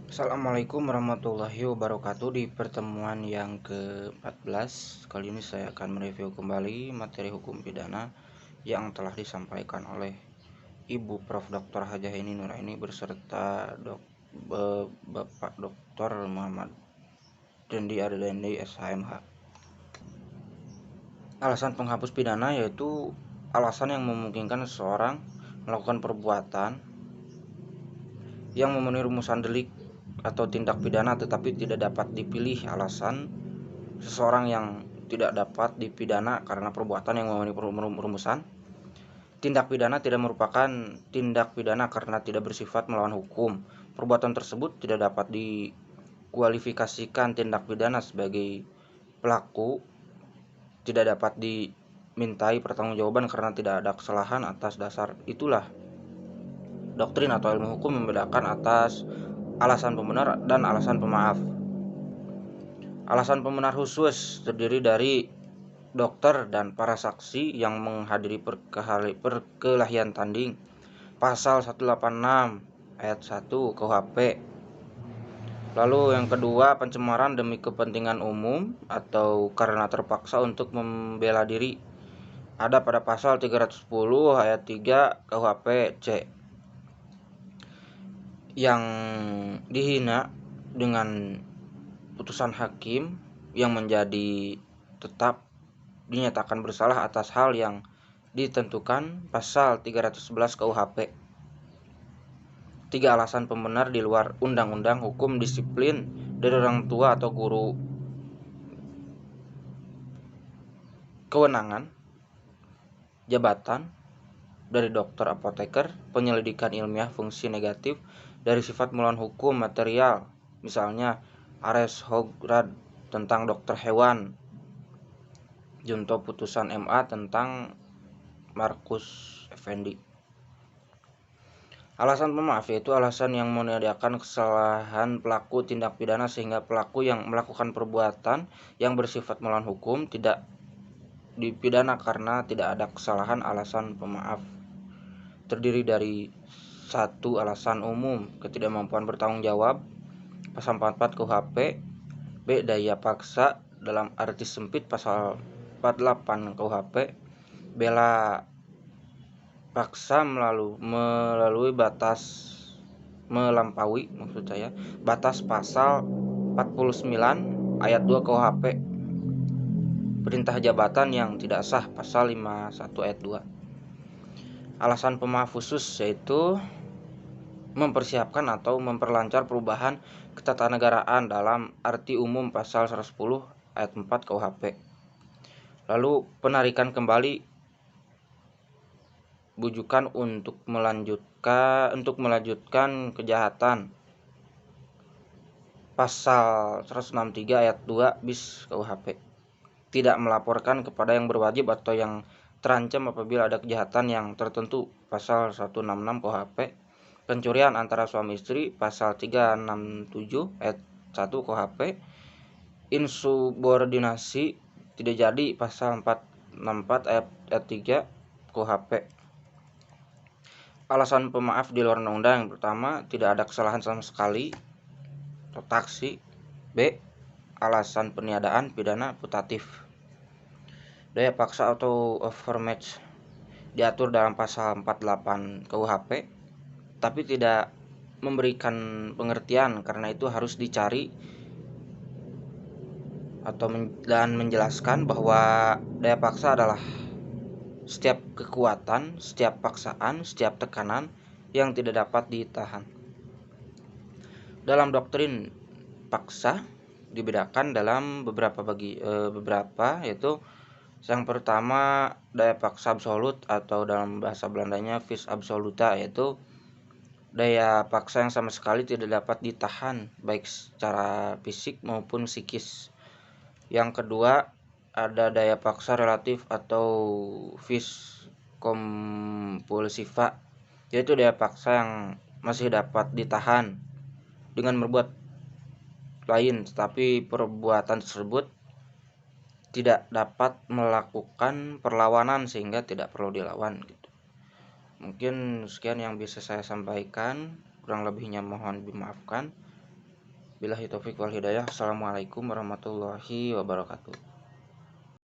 Assalamualaikum warahmatullahi wabarakatuh. Di pertemuan yang ke-14 kali ini saya akan mereview kembali materi hukum pidana yang telah disampaikan oleh Ibu Prof. Dr. Hajah Heni Nuraini beserta Bapak Dr. Muhammad Dendi Ardendi SHMH. Alasan penghapus pidana yaitu alasan yang memungkinkan seseorang melakukan perbuatan yang memenuhi rumusan delik atau tindak pidana tetapi tidak dapat dipilih. Alasan seseorang yang tidak dapat dipidana karena perbuatan yang memenuhi rumusan tindak pidana tidak merupakan tindak pidana karena tidak bersifat melawan hukum. Perbuatan tersebut tidak dapat dikualifikasikan tindak pidana sebagai pelaku tidak dapat dimintai pertanggungjawaban karena tidak ada kesalahan. Atas dasar itulah doktrin atau ilmu hukum membedakan atas alasan pembenar dan alasan pemaaf. Alasan pembenar khusus terdiri dari dokter dan para saksi yang menghadiri perkelahian tanding, pasal 186 ayat 1 KUHP. Lalu yang kedua, pencemaran demi kepentingan umum atau karena terpaksa untuk membela diri, ada pada pasal 310 ayat 3 KUHP C. Yang dihina dengan putusan hakim yang menjadi tetap dinyatakan bersalah atas hal yang ditentukan pasal 311 KUHP. 3 alasan pembenar di luar undang-undang hukum disiplin dari orang tua atau guru, kewenangan, jabatan dari dokter apoteker, penyelidikan ilmiah fungsi negatif dari sifat melawan hukum material, misalnya Ares Hograd tentang dokter hewan, junto putusan MA tentang Markus Effendi. Alasan pemaaf yaitu alasan yang meniadakan kesalahan pelaku tindak pidana sehingga pelaku yang melakukan perbuatan yang bersifat melawan hukum tidak dipidana karena tidak ada kesalahan. Alasan pemaaf terdiri dari 1. Alasan umum, ketidakmampuan bertanggung jawab, pasal 44 KUHP. B. Daya paksa dalam arti sempit, pasal 48 KUHP. Bela paksa melampaui batas pasal 49 ayat 2 KUHP. Perintah jabatan yang tidak sah, pasal 51 ayat 2. Alasan pemaaf khusus yaitu mempersiapkan atau memperlancar perubahan ketatanegaraan dalam arti umum, pasal 110 ayat 4 KUHP. Lalu penarikan kembali bujukan untuk melanjutkan kejahatan, pasal 163 ayat 2 bis KUHP. Tidak melaporkan kepada yang berwajib atau yang terancam apabila ada kejahatan yang tertentu, pasal 166 KUHP. Pencurian antara suami istri, pasal 367 ayat 1 KUHP. Insubordinasi tidak jadi, pasal 464 ayat 3 KUHP. Alasan pemaaf di luar undang-undang yang pertama, tidak ada kesalahan sama sekali atau taksi. B. Alasan peniadaan pidana putatif. Daya paksa atau overmatch diatur dalam pasal 48 KUHP tapi tidak memberikan pengertian, karena itu harus dicari dan menjelaskan bahwa daya paksa adalah setiap kekuatan, setiap paksaan, setiap tekanan yang tidak dapat ditahan. Dalam doktrin paksa dibedakan dalam beberapa yaitu yang pertama, daya paksa absolut atau dalam bahasa Belandanya vis absoluta, yaitu daya paksa yang sama sekali tidak dapat ditahan baik secara fisik maupun psikis. Yang kedua, ada daya paksa relatif atau vis compulsiva, yaitu daya paksa yang masih dapat ditahan dengan berbuat lain, tetapi perbuatan tersebut tidak dapat melakukan perlawanan sehingga tidak perlu dilawan gitu. Mungkin sekian yang bisa saya sampaikan, kurang lebihnya mohon dimaafkan. Billahi taufik wal hidayah. Assalamualaikum warahmatullahi wabarakatuh.